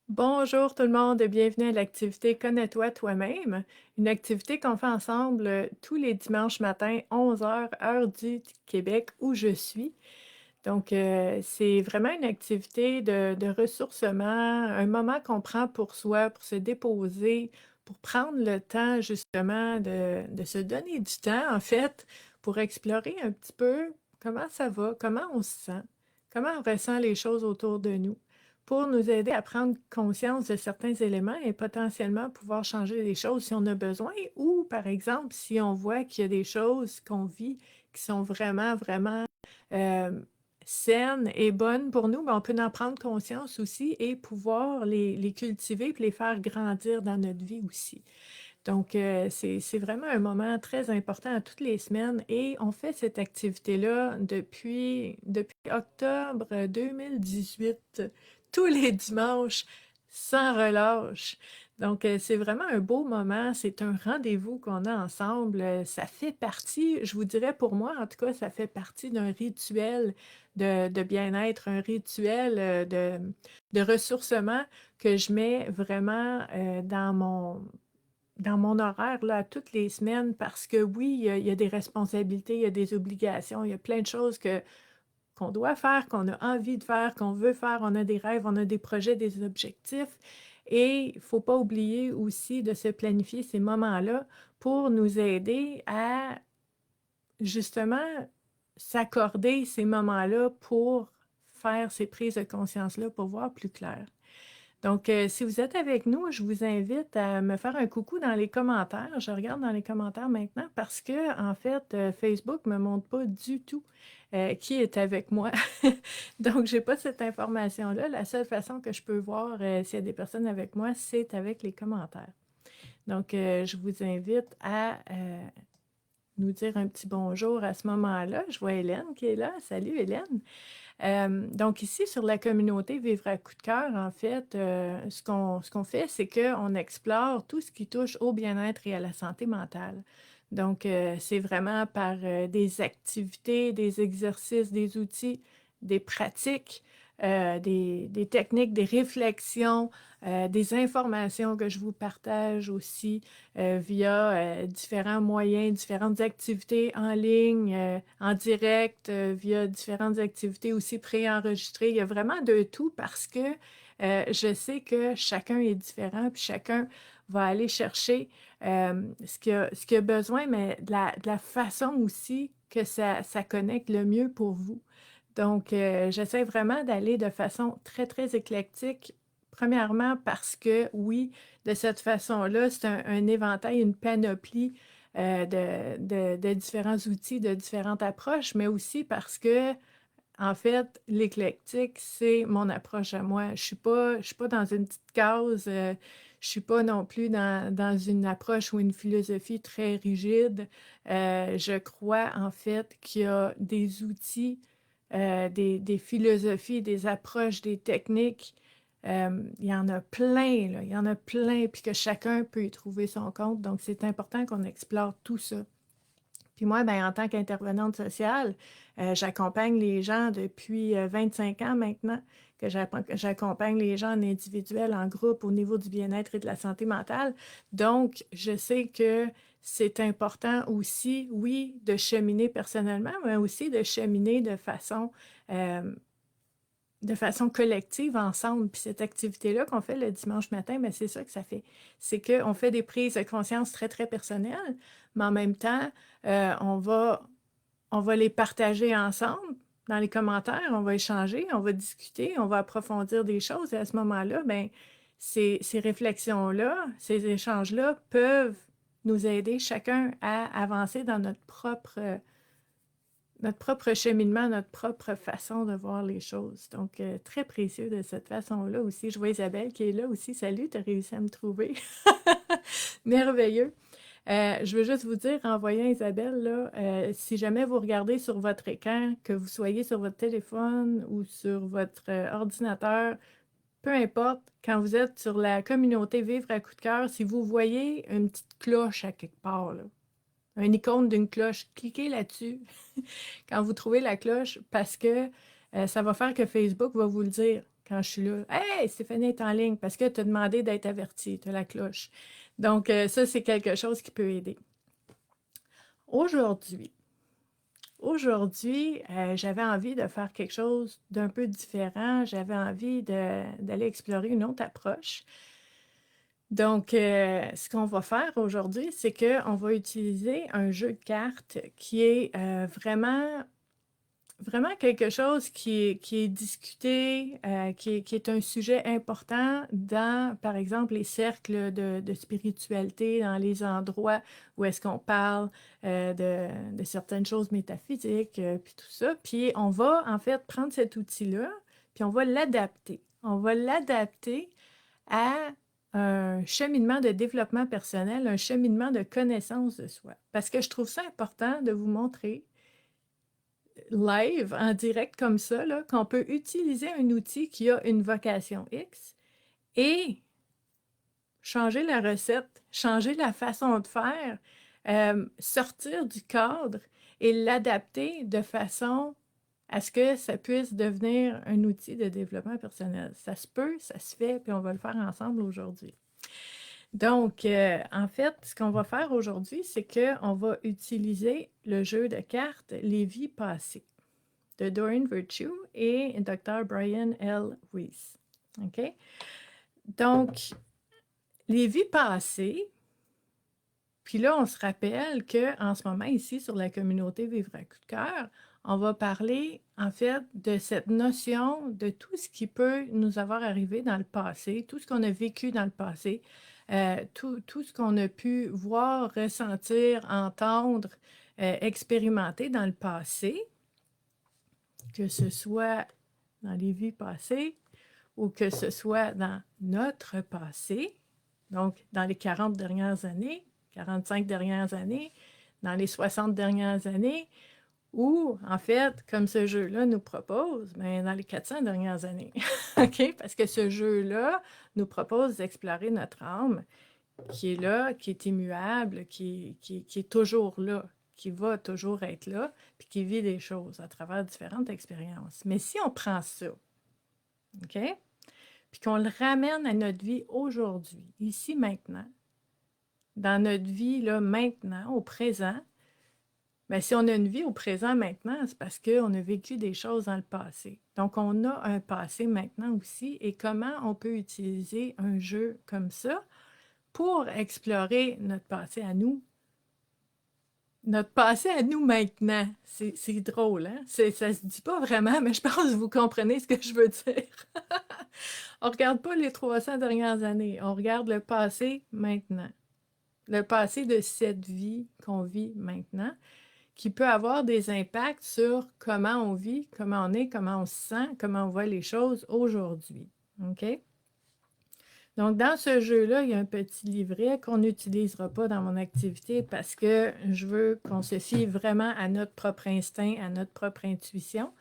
Bonjour tout le monde et bienvenue à l'activité Connais-toi toi-même, une activité qu'on fait ensemble tous les dimanches matins, 11 heures, heure du Québec où je suis. Donc, c'est vraiment une activité de ressourcement, un moment qu'on prend pour soi, pour se déposer, pour prendre le temps justement de se donner du temps, en fait, pour explorer un petit peu comment ça va, comment on se sent, comment on ressent les choses autour de nous, pour nous aider à prendre conscience de certains éléments et potentiellement pouvoir changer les choses si on a besoin, ou par exemple, si on voit qu'il y a des choses qu'on vit qui sont vraiment euh, saines et bonnes pour nous, ben, on peut en prendre conscience aussi et pouvoir les cultiver et les faire grandir dans notre vie aussi. Donc, c'est vraiment un moment très important à toutes les semaines et on fait cette activité-là depuis octobre 2018, tous les dimanches, sans relâche. Donc, c'est vraiment un beau moment, c'est un rendez-vous qu'on a ensemble. Ça fait partie, je vous dirais pour moi, en tout cas, ça fait partie d'un rituel de bien-être, un rituel de ressourcement que je mets vraiment dans mon horaire là, toutes les semaines parce que oui, il y a des responsabilités, il y a des obligations, il y a plein de choses qu'on doit faire, qu'on a envie de faire, qu'on veut faire. On a des rêves, on a des projets, des objectifs. Et il ne faut pas oublier aussi de se planifier ces moments-là pour nous aider à justement s'accorder ces moments-là pour faire ces prises de conscience-là, pour voir plus clair. Donc, si vous êtes avec nous, je vous invite à me faire un coucou dans les commentaires. Je regarde dans les commentaires maintenant parce que, en fait, Facebook ne me montre pas du tout qui est avec moi. Donc, je n'ai pas cette information-là. La seule façon que je peux voir s'il y a des personnes avec moi, c'est avec les commentaires. Donc, je vous invite à nous dire un petit bonjour à ce moment-là. Je vois Hélène qui est là. Salut Hélène. Donc ici, sur la communauté Vivre à coup de cœur, en fait, ce qu'on fait, c'est qu'on explore tout ce qui touche au bien-être et à la santé mentale. Donc, c'est vraiment par des activités, des exercices, des outils, des pratiques, des techniques, des réflexions, des informations que je vous partage aussi via différents moyens, différentes activités en ligne, en direct, via différentes activités aussi préenregistrées. Il y a vraiment de tout parce que je sais que chacun est différent, puis chacun va aller chercher ce qu'il a besoin, mais de la façon aussi que ça connecte le mieux pour vous. Donc, j'essaie vraiment d'aller de façon très éclectique. Premièrement, parce que oui, de cette façon-là, c'est un éventail, une panoplie de différents outils, de différentes approches, mais aussi parce que, en fait, l'éclectique, c'est mon approche à moi. Je suis pas dans une petite case, je suis pas non plus dans une approche ou une philosophie très rigide. Je crois, en fait, qu'il y a des outils, des philosophies, des approches, des techniques. Il y en a plein, là, il y en a plein, puis que chacun peut y trouver son compte. Donc, c'est important qu'on explore tout ça. Puis moi, ben, en tant qu'intervenante sociale, j'accompagne les gens depuis 25 ans maintenant, que j'accompagne les gens en individuel, en groupe, au niveau du bien-être et de la santé mentale. Donc, je sais que c'est important aussi, oui, de cheminer personnellement, mais aussi de cheminer euh, de façon collective ensemble. Puis cette activité-là qu'on fait le dimanche matin, ben c'est ça que ça fait. C'est qu'on fait des prises de conscience très personnelles, mais en même temps, on va les partager ensemble dans les commentaires, on va échanger, on va discuter, on va approfondir des choses. Et à ce moment-là, ben, ces réflexions-là, ces échanges-là peuvent nous aider chacun à avancer dans notre propre cheminement, notre propre façon de voir les choses. Donc, très précieux de cette façon-là aussi. Je vois Isabelle qui est là aussi. Salut, tu as réussi à me trouver. Merveilleux. Je veux juste vous dire, en voyant Isabelle, là, si jamais vous regardez sur votre écran, que vous soyez sur votre téléphone ou sur votre ordinateur, peu importe, quand vous êtes sur la communauté Vivre à coup de cœur, si vous voyez une petite cloche à quelque part, là, une icône d'une cloche, cliquez là-dessus quand vous trouvez la cloche parce que ça va faire que Facebook va vous le dire. quand je suis là. Hey, Stéphanie est en ligne parce que tu as demandé d'être avertie, tu as la cloche. Donc, ça, c'est quelque chose qui peut aider. Aujourd'hui, j'avais envie de faire quelque chose d'un peu différent. J'avais envie d'aller explorer une autre approche. Donc, ce qu'on va faire aujourd'hui, c'est qu'on va utiliser un jeu de cartes qui est vraiment quelque chose qui est discuté, qui est un sujet important dans, par exemple, les cercles de spiritualité, dans les endroits où est-ce qu'on parle de certaines choses métaphysiques, puis tout ça. Puis on va en fait prendre cet outil-là, puis on va l'adapter. On va l'adapter à un cheminement de développement personnel, un cheminement de connaissance de soi. Parce que je trouve ça important de vous montrer live, en direct comme ça, là, qu'on peut utiliser un outil qui a une vocation X et changer la recette, changer la façon de faire, sortir du cadre et l'adapter de façon à ce que ça puisse devenir un outil de développement personnel. Ça se peut, ça se fait, puis on va le faire ensemble aujourd'hui. Donc, en fait, ce qu'on va faire aujourd'hui, c'est qu'on va utiliser le jeu de cartes Les vies passées de Doreen Virtue et Dr. Brian L. Weiss. OK? Donc, les vies passées, puis là, on se rappelle qu'en ce moment, ici, sur la communauté Vivre à coup de cœur, on va parler, en fait, de cette notion de tout ce qui peut nous avoir arrivé dans le passé, tout ce qu'on a vécu dans le passé, tout ce qu'on a pu voir, ressentir, entendre, expérimenter dans le passé, que ce soit dans les vies passées ou que ce soit dans notre passé, donc dans les 40 dernières années, 45 dernières années, dans les 60 dernières années, ou en fait, comme ce jeu-là nous propose, bien, dans les 400 dernières années. OK? Parce que ce jeu-là nous propose d'explorer notre âme qui est là, qui est immuable, qui est toujours là, qui va toujours être là, puis qui vit des choses à travers différentes expériences. Mais si on prend ça, OK? Puis qu'on le ramène à notre vie aujourd'hui, ici, maintenant, dans notre vie, là, maintenant, au présent, bien, si on a une vie au présent maintenant, c'est parce qu'on a vécu des choses dans le passé. Donc, on a un passé maintenant aussi. Et comment on peut utiliser un jeu comme ça pour explorer notre passé à nous? Notre passé à nous maintenant. C'est drôle, hein? Ça se dit pas vraiment, mais je pense que vous comprenez ce que je veux dire. On regarde pas les 300 dernières années, on regarde le passé maintenant. Le passé de cette vie qu'on vit maintenant, qui peut avoir des impacts sur comment on vit, comment on est, comment on se sent, comment on voit les choses aujourd'hui. OK? Donc, dans ce jeu-là, il y a un petit livret qu'on n'utilisera pas dans mon activité parce que je veux qu'on se fie vraiment à notre propre instinct, à notre propre intuition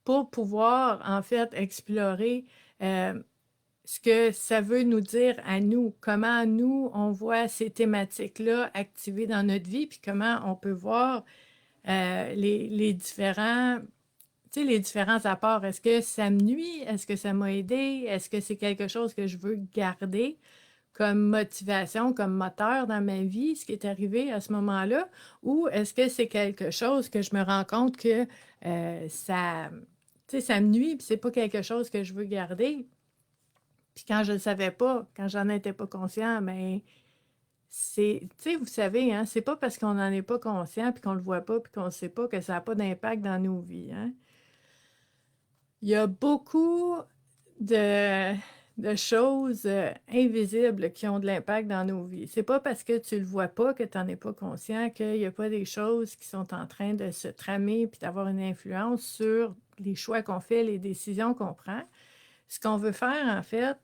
pour pouvoir, en fait, explorer ce que ça veut nous dire à nous, comment nous, on voit ces thématiques-là activées dans notre vie, puis comment on peut voir les différents, tu sais, les différents apports. Est-ce que ça me nuit? Est-ce que ça m'a aidé? Est-ce que c'est quelque chose que je veux garder comme motivation, comme moteur dans ma vie, ce qui est arrivé à ce moment-là? Ou est-ce que c'est quelque chose que je me rends compte que ça, tu sais, ça me nuit, puis c'est pas quelque chose que je veux garder? Puis quand je ne le savais pas, quand j'en étais pas conscient, mais c'est, tu sais, vous savez, hein, c'est pas parce qu'on n'en est pas conscient, puis qu'on le voit pas, puis qu'on ne sait pas que ça n'a pas d'impact dans nos vies, hein. Il y a beaucoup de, de choses invisibles qui ont de l'impact dans nos vies. C'est pas parce que tu le vois pas, que tu n'en es pas conscient, qu'il n'y a pas des choses qui sont en train de se tramer puis d'avoir une influence sur les choix qu'on fait, les décisions qu'on prend. Ce qu'on veut faire, en fait,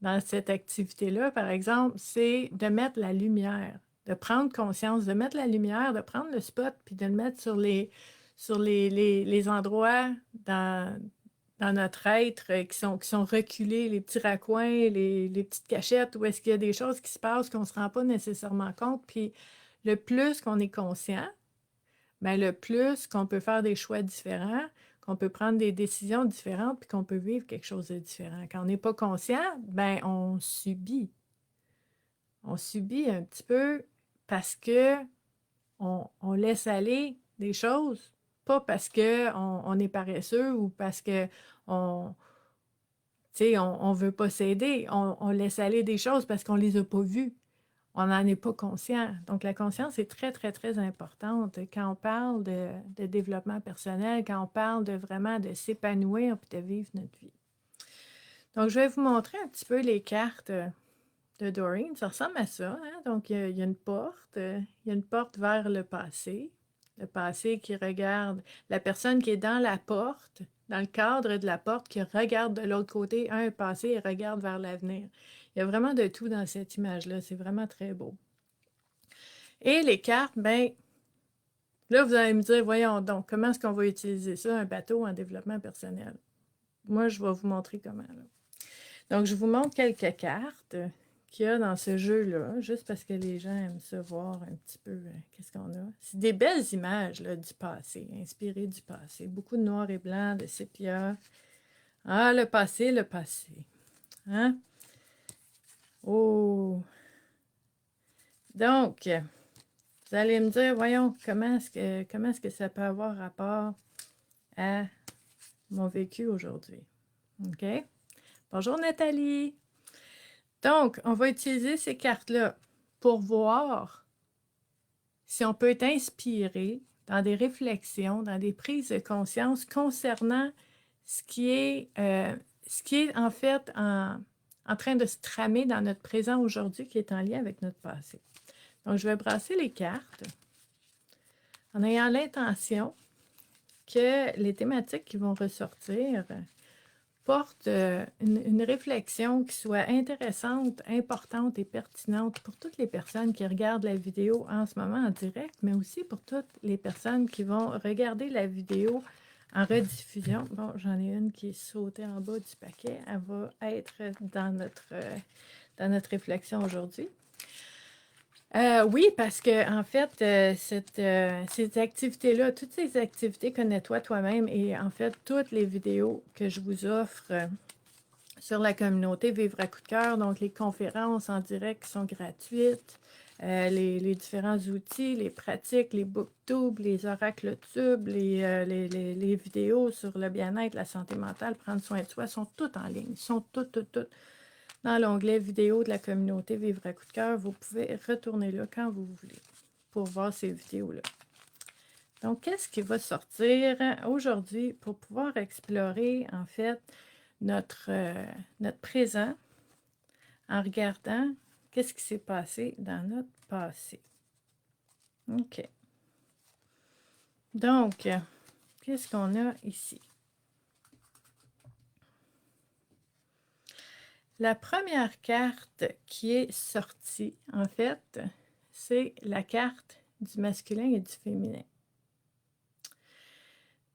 dans cette activité-là, par exemple, c'est de mettre la lumière, de prendre conscience, de mettre la lumière, de prendre le spot, puis de le mettre sur les endroits dans notre être qui sont reculés, les petits raccoins, les petites cachettes, où est-ce qu'il y a des choses qui se passent qu'on ne se rend pas nécessairement compte. Puis le plus qu'on est conscient, bien, le plus qu'on peut faire des choix différents, qu'on peut prendre des décisions différentes puis qu'on peut vivre quelque chose de différent. Quand on n'est pas conscient, ben on subit. On subit un petit peu parce que on laisse aller des choses, pas parce qu'on est paresseux ou parce que on, tu sais, on veut pas s'aider. On laisse aller des choses parce qu'on les a pas vues. On n'en est pas conscient. Donc, la conscience est très, très, très importante quand on parle de développement personnel, quand on parle de vraiment de s'épanouir et de vivre notre vie. Donc, je vais vous montrer un petit peu les cartes de Doreen. Ça ressemble à ça. Hein? Donc, il y a une porte. Il y a une porte vers le passé. Le passé qui regarde la personne qui est dans la porte, dans le cadre de la porte, qui regarde de l'autre côté, un passé et regarde vers l'avenir. Il y a vraiment de tout dans cette image-là. C'est vraiment très beau. Et les cartes, ben, là, vous allez me dire, voyons donc, comment est-ce qu'on va utiliser ça, un bateau en développement personnel? Moi, je vais vous montrer comment. Là. Donc, je vous montre quelques cartes qu'il y a dans ce jeu-là, juste parce que les gens aiment se voir un petit peu qu'est-ce qu'on a. C'est des belles images là, du passé, inspirées du passé. Beaucoup de noir et blanc, de sépia. Ah, le passé, le passé. Hein? Oh! Donc, vous allez me dire, voyons, comment est-ce que ça peut avoir rapport à mon vécu aujourd'hui? OK? Bonjour Nathalie! Donc, on va utiliser ces cartes-là pour voir si on peut être inspiré dans des réflexions, dans des prises de conscience concernant ce qui est en fait en train de se tramer dans notre présent aujourd'hui qui est en lien avec notre passé. Donc, je vais brasser les cartes en ayant l'intention que les thématiques qui vont ressortir portent une réflexion qui soit intéressante, importante et pertinente pour toutes les personnes qui regardent la vidéo en ce moment en direct, mais aussi pour toutes les personnes qui vont regarder la vidéo en rediffusion. Bon, j'en ai une qui est sautée en bas du paquet. Elle va être dans notre réflexion aujourd'hui. Oui, parce que en fait, ces activités-là, toutes ces activités, connais-toi toi-même et en fait, toutes les vidéos que je vous offre sur la communauté Vivre à coup de cœur, donc les conférences en direct qui sont gratuites, les différents outils, les pratiques, les booktubes, les oracles tubes, les vidéos sur le bien-être, la santé mentale, prendre soin de soi, sont toutes en ligne, sont toutes dans l'onglet vidéo de la communauté Vivre à coup de cœur. Vous pouvez retourner là quand vous voulez pour voir ces vidéos-là. Donc, qu'est-ce qui va sortir aujourd'hui pour pouvoir explorer, en fait, notre présent en regardant qu'est-ce qui s'est passé dans notre passé. OK. Donc, qu'est-ce qu'on a ici? La première carte qui est sortie, en fait, c'est la carte du masculin et du féminin.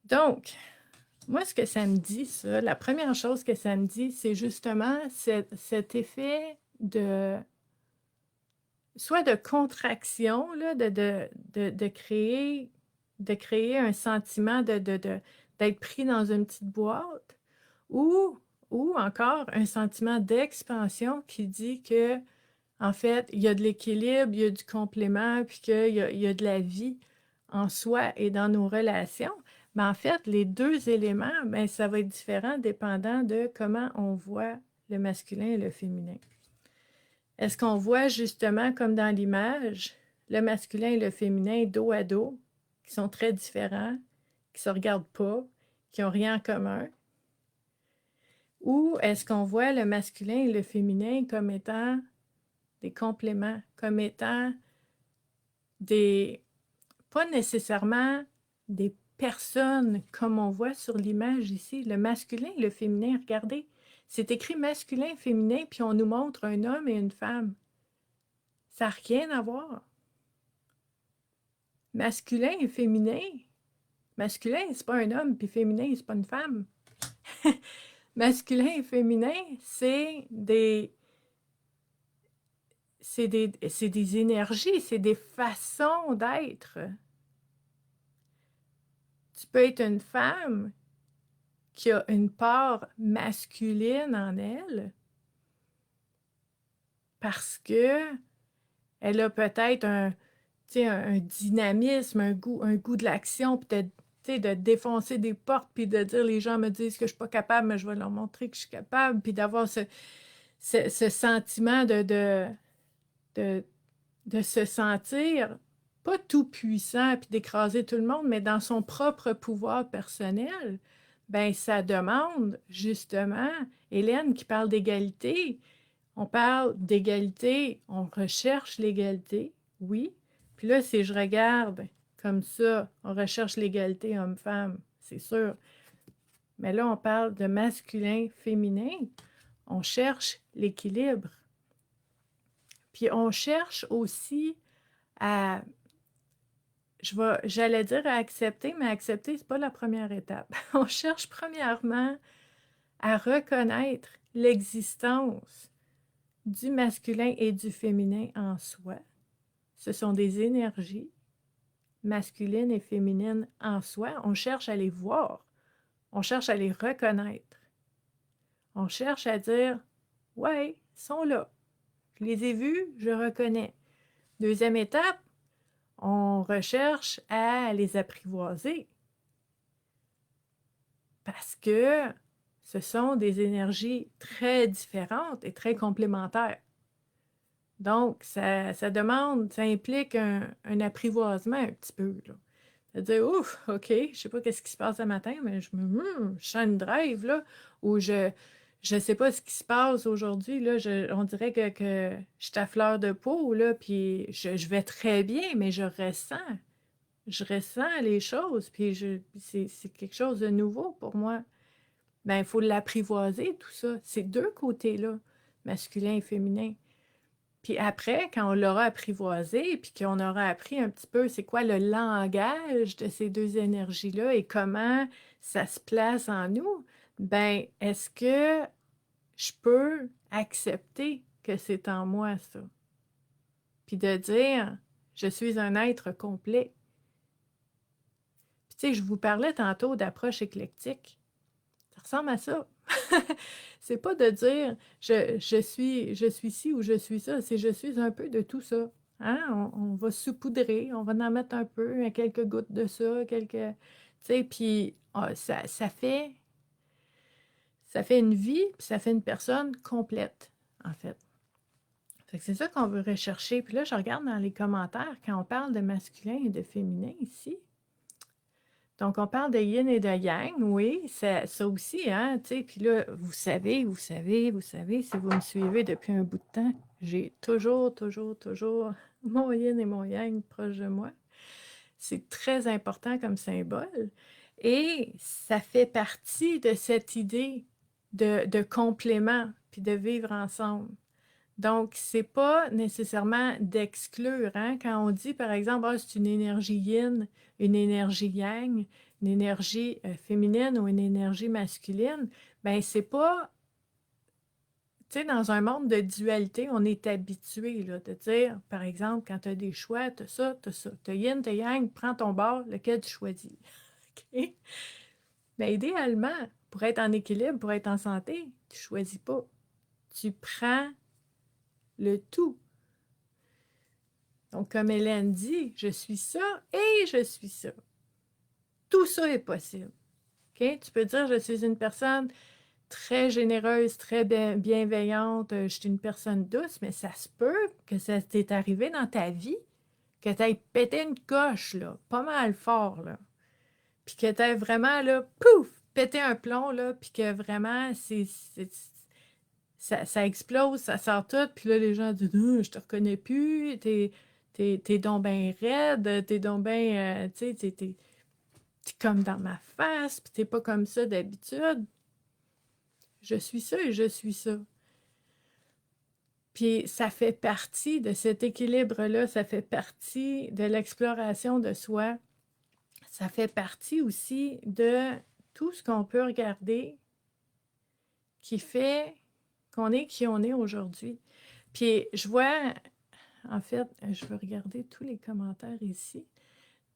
Donc, moi, ce que ça me dit, ça, la première chose que ça me dit, c'est justement cet effet de soit de contraction, là, de créer un sentiment d'être pris dans une petite boîte, ou encore un sentiment d'expansion qui dit que, en fait, il y a de l'équilibre, il y a du complément, puis qu'il y a de la vie en soi et dans nos relations. Mais en fait, les deux éléments, bien, ça va être différent dépendant de comment on voit le masculin et le féminin. Est-ce qu'on voit justement, comme dans l'image, le masculin et le féminin dos à dos, qui sont très différents, qui ne se regardent pas, qui n'ont rien en commun? Ou est-ce qu'on voit le masculin et le féminin comme étant des compléments, comme étant pas nécessairement des personnes comme on voit sur l'image ici, le masculin et le féminin, regardez, c'est écrit masculin et féminin, puis on nous montre un homme et une femme. Ça n'a rien à voir. Masculin et féminin. Masculin, c'est pas un homme, puis féminin, c'est pas une femme. Masculin et féminin, c'est des énergies, c'est des façons d'être. Tu peux être une femme qui a une part masculine en elle parce que elle a peut-être un dynamisme, un goût de l'action, peut-être de défoncer des portes, puis de dire les gens me disent que je suis pas capable, mais je vais leur montrer que je suis capable, puis d'avoir ce sentiment de, de se sentir pas tout puissant, puis d'écraser tout le monde, mais dans son propre pouvoir personnel, ben ça demande justement, Hélène qui parle d'égalité, on parle d'égalité, on recherche l'égalité, oui. Puis là, si je regarde comme ça, on recherche l'égalité homme-femme, c'est sûr. Mais là, on parle de masculin, féminin. On cherche l'équilibre. Puis on cherche aussi à, j'allais dire à accepter, mais accepter, c'est pas la première étape. On cherche premièrement à reconnaître l'existence du masculin et du féminin en soi. Ce sont des énergies masculines et féminines en soi. On cherche à les voir. On cherche à les reconnaître. On cherche à dire, ouais, ils sont là. Je les ai vus, je reconnais. Deuxième étape, on recherche à les apprivoiser. Parce que ce sont des énergies très différentes et très complémentaires. Donc, ça demande, ça implique un apprivoisement un petit peu, là. C'est-à-dire, ouf, OK, je sais pas qu'est-ce qui se passe ce matin, mais je sens une drive, là, ou je sais pas ce qui se passe aujourd'hui, là, on dirait que je suis à fleur de peau, là, puis je vais très bien, mais je ressens les choses, puis c'est quelque chose de nouveau pour moi. Ben, il faut l'apprivoiser, tout ça. Ces deux côtés-là, masculin et féminin. Puis après, quand on l'aura apprivoisé, puis qu'on aura appris un petit peu c'est quoi le langage de ces deux énergies-là et comment ça se place en nous, ben est-ce que je peux accepter que c'est en moi, ça? Puis de dire, je suis un être complet. Puis tu sais, je vous parlais tantôt d'approche éclectique. Ça ressemble à ça. C'est pas de dire je suis ci ou je suis ça, c'est je suis un peu de tout ça. Hein? On va saupoudrer, on va en mettre un peu, quelques gouttes de ça, quelques. Tu sais, puis ça fait une vie, puis ça fait une personne complète, en fait. Fait que c'est ça qu'on veut rechercher. Puis là, je regarde dans les commentaires quand on parle de masculin et de féminin ici. Donc, on parle de yin et de yang, oui, ça aussi, hein, tu sais, puis là, vous savez, si vous me suivez depuis un bout de temps, j'ai toujours mon yin et mon yang proche de moi. C'est très important comme symbole et ça fait partie de cette idée de complément puis de vivre ensemble. Donc, c'est pas nécessairement d'exclure, hein? Quand on dit, par exemple, ah, c'est une énergie yin, une énergie yang, une énergie féminine ou une énergie masculine, ben c'est pas, tu sais, dans un monde de dualité, on est habitué là, de dire, par exemple, quand tu as des choix, tu as ça, tu as ça, tu as yin, tu as yang, prends ton bord, lequel tu choisis. OK? Ben, idéalement, pour être en équilibre, pour être en santé, tu choisis pas. Tu prends le tout. Donc, comme Hélène dit, je suis ça et je suis ça. Tout ça est possible. OK? Tu peux dire, je suis une personne très généreuse, très bienveillante, je suis une personne douce, mais ça se peut que ça t'est arrivé dans ta vie, que tu aies pété une coche, là, pas mal fort, là. Puis que tu aies vraiment, là, pouf, pété un plomb, là, puis que vraiment, ça explose, ça sort tout, puis là, les gens disent, je te reconnais plus, t'es donc ben raide, t'es donc ben, tu sais, t'es comme dans ma face, puis t'es pas comme ça d'habitude. Je suis ça et je suis ça. Puis ça fait partie de cet équilibre-là, ça fait partie de l'exploration de soi. Ça fait partie aussi de tout ce qu'on peut regarder qui fait qu'on est qui on est aujourd'hui. Puis je vois, en fait, je veux regarder tous les commentaires ici.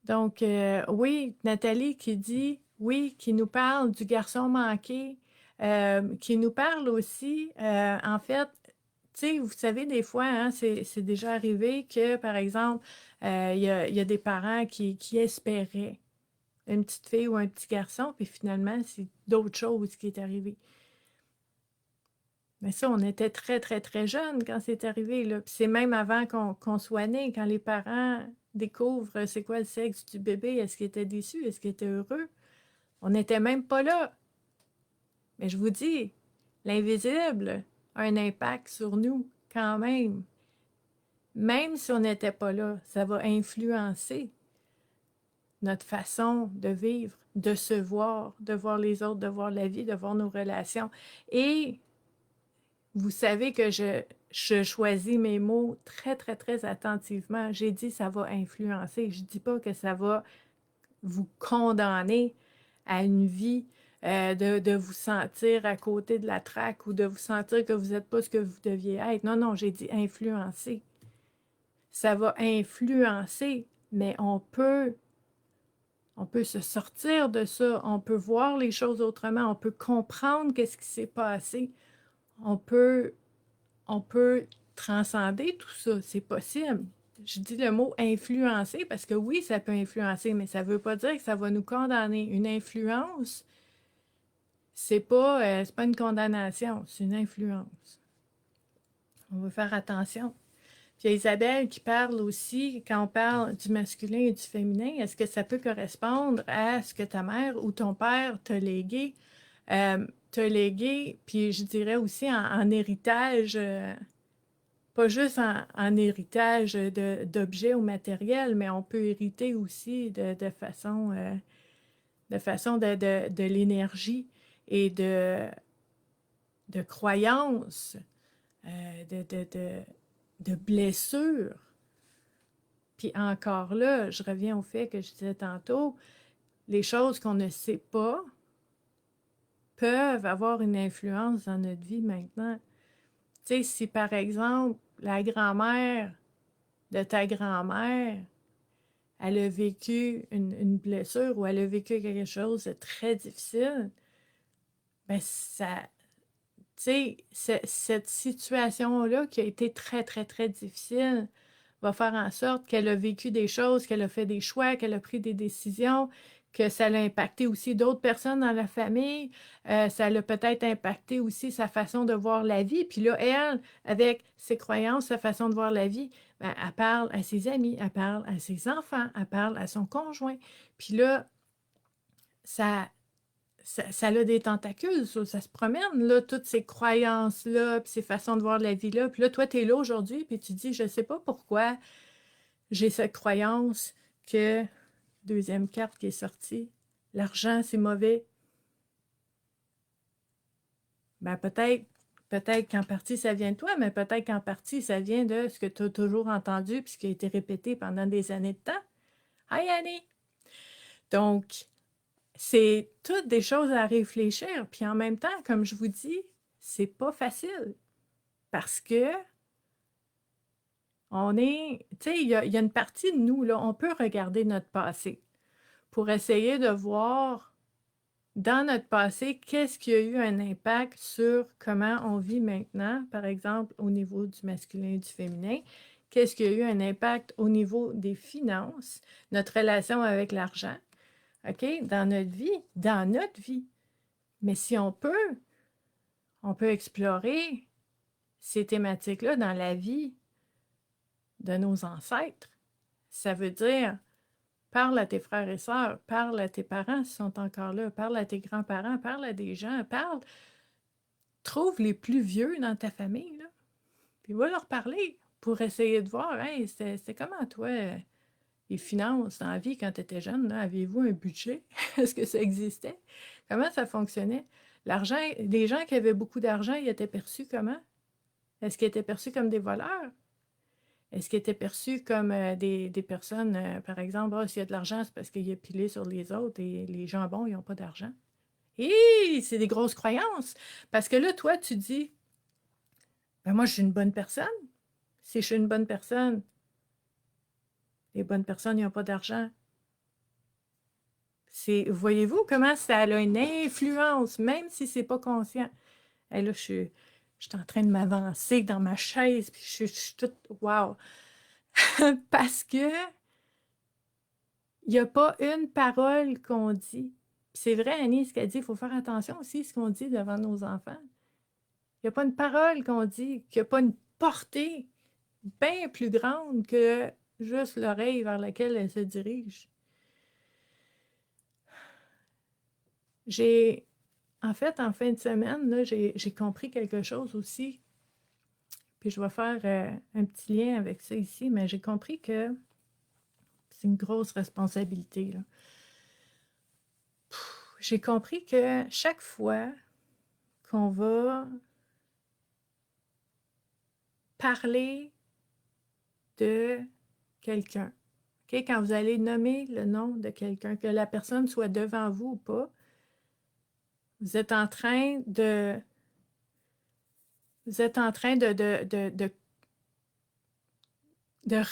Donc, oui, Nathalie qui dit Oui, qui nous parle du garçon manqué, qui nous parle aussi, en fait, tu sais, vous savez, des fois, hein, c'est déjà arrivé que, par exemple, il y a des parents qui espéraient une petite fille ou un petit garçon, puis finalement, c'est d'autres choses qui est arrivé. Mais ça, on était très, très, très jeunes quand c'est arrivé, là. Puis c'est même avant qu'on soit né, quand les parents découvrent c'est quoi le sexe du bébé, est-ce qu'ils étaient déçus, est-ce qu'ils étaient heureux? On n'était même pas là. Mais je vous dis, l'invisible a un impact sur nous quand même. Même si on n'était pas là, ça va influencer notre façon de vivre, de se voir, de voir les autres, de voir la vie, de voir nos relations. Et vous savez que je choisis mes mots très, très, très attentivement. J'ai dit ça va influencer. Je ne dis pas que ça va vous condamner à une vie, de vous sentir à côté de la traque ou de vous sentir que vous n'êtes pas ce que vous deviez être. Non, non, j'ai dit influencer. Ça va influencer, mais on peut se sortir de ça, on peut voir les choses autrement, on peut comprendre qu'est-ce qui s'est passé, on peut, on peut transcender tout ça, c'est possible. Je dis le mot influencer parce que oui, ça peut influencer, mais ça ne veut pas dire que ça va nous condamner. Une influence, c'est pas une condamnation, c'est une influence. On veut faire attention. Puis il y a Isabelle qui parle aussi, quand on parle du masculin et du féminin, est-ce que ça peut correspondre à ce que ta mère ou ton père t'a légué, puis je dirais aussi en héritage, pas juste en héritage d'objets ou matériels, mais on peut hériter aussi de l'énergie et de croyances, de blessures. Puis encore là, je reviens au fait que je disais tantôt, les choses qu'on ne sait pas peuvent avoir une influence dans notre vie maintenant. Tu sais, si par exemple, la grand-mère de ta grand-mère, elle a vécu une blessure ou elle a vécu quelque chose de très difficile, ben ça, tu sais, cette situation-là qui a été très, très, très difficile va faire en sorte qu'elle a vécu des choses, qu'elle a fait des choix, qu'elle a pris des décisions, que ça l'a impacté aussi d'autres personnes dans la famille. Ça l'a peut-être impacté aussi sa façon de voir la vie. Puis là, elle, avec ses croyances, sa façon de voir la vie, ben, elle parle à ses amis, elle parle à ses enfants, elle parle à son conjoint. Puis là, ça, ça a des tentacules, ça se promène, là, toutes ces croyances-là, puis ces façons de voir la vie-là. Puis là, toi, tu es là aujourd'hui, puis tu dis, je ne sais pas pourquoi j'ai cette croyance que, deuxième carte qui est sortie, l'argent, c'est mauvais. Ben peut-être qu'en partie, ça vient de toi, mais peut-être qu'en partie, ça vient de ce que tu as toujours entendu, puis ce qui a été répété pendant des années de temps. Hi, Annie! Donc, c'est toutes des choses à réfléchir. Puis en même temps, comme je vous dis, c'est pas facile parce que tu sais, il y a une partie de nous, là, on peut regarder notre passé pour essayer de voir dans notre passé qu'est-ce qui a eu un impact sur comment on vit maintenant, par exemple au niveau du masculin et du féminin, qu'est-ce qui a eu un impact au niveau des finances, notre relation avec l'argent, OK, dans notre vie. Mais si on peut explorer ces thématiques-là dans la vie de nos ancêtres. Ça veut dire, parle à tes frères et sœurs, parle à tes parents s'ils sont encore là, parle à tes grands-parents, parle à des gens, trouve les plus vieux dans ta famille, là, puis va leur parler pour essayer de voir, hey, c'était comment toi, les finances dans la vie quand tu étais jeune, là, aviez-vous un budget? Est-ce que ça existait? Comment ça fonctionnait? L'argent, les gens qui avaient beaucoup d'argent, ils étaient perçus comment? Est-ce qu'ils étaient perçus comme des voleurs? Est-ce qu'ils étaient perçus comme des personnes, par exemple, ah, s'il y a de l'argent, c'est parce qu'il a pilé sur les autres et les gens bons, ils n'ont pas d'argent? Et c'est des grosses croyances. Parce que là, toi, tu dis, ben moi, je suis une bonne personne. Si je suis une bonne personne, les bonnes personnes, ils n'ont pas d'argent. Voyez-vous comment ça a une influence, même si c'est pas conscient. Et là, je suis en train de m'avancer dans ma chaise, puis je suis toute wow! Parce que il n'y a pas une parole qu'on dit. C'est vrai, Annie, ce qu'elle dit, il faut faire attention aussi à ce qu'on dit devant nos enfants. Il n'y a pas une parole qu'on dit, qui n'a pas une portée bien plus grande que juste l'oreille vers laquelle elle se dirige. J'ai, en fait, en fin de semaine, là, j'ai compris quelque chose aussi. Puis je vais faire un petit lien avec ça ici, mais j'ai compris que c'est une grosse responsabilité, là. J'ai compris que chaque fois qu'on va parler de quelqu'un, OK? Quand vous allez nommer le nom de quelqu'un, que la personne soit devant vous ou pas, vous êtes en train de vous êtes en train de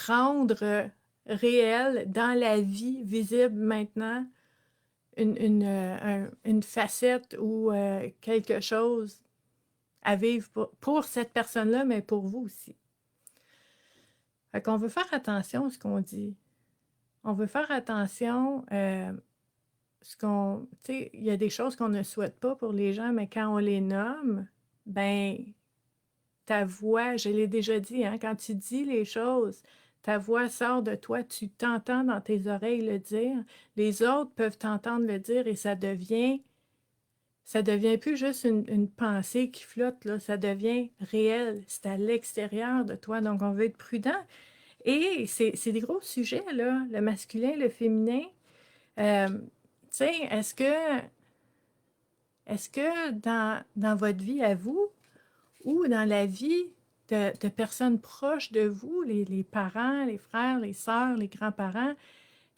rendre réel dans la vie, visible maintenant, une facette ou quelque chose à vivre pour cette personne-là, mais pour vous aussi. Fait qu'on veut faire attention à ce qu'on dit. On veut faire attention tu sais, il y a des choses qu'on ne souhaite pas pour les gens, mais quand on les nomme, ben, ta voix, je l'ai déjà dit, hein, quand tu dis les choses, ta voix sort de toi, tu t'entends dans tes oreilles le dire, les autres peuvent t'entendre le dire et ça devient plus juste une pensée qui flotte, là, ça devient réel, c'est à l'extérieur de toi, donc on veut être prudent. Et c'est des gros sujets, là, le masculin, le féminin. Tu sais, est-ce que dans votre vie à vous ou dans la vie de personnes proches de vous, les parents, les frères, les sœurs, les grands-parents,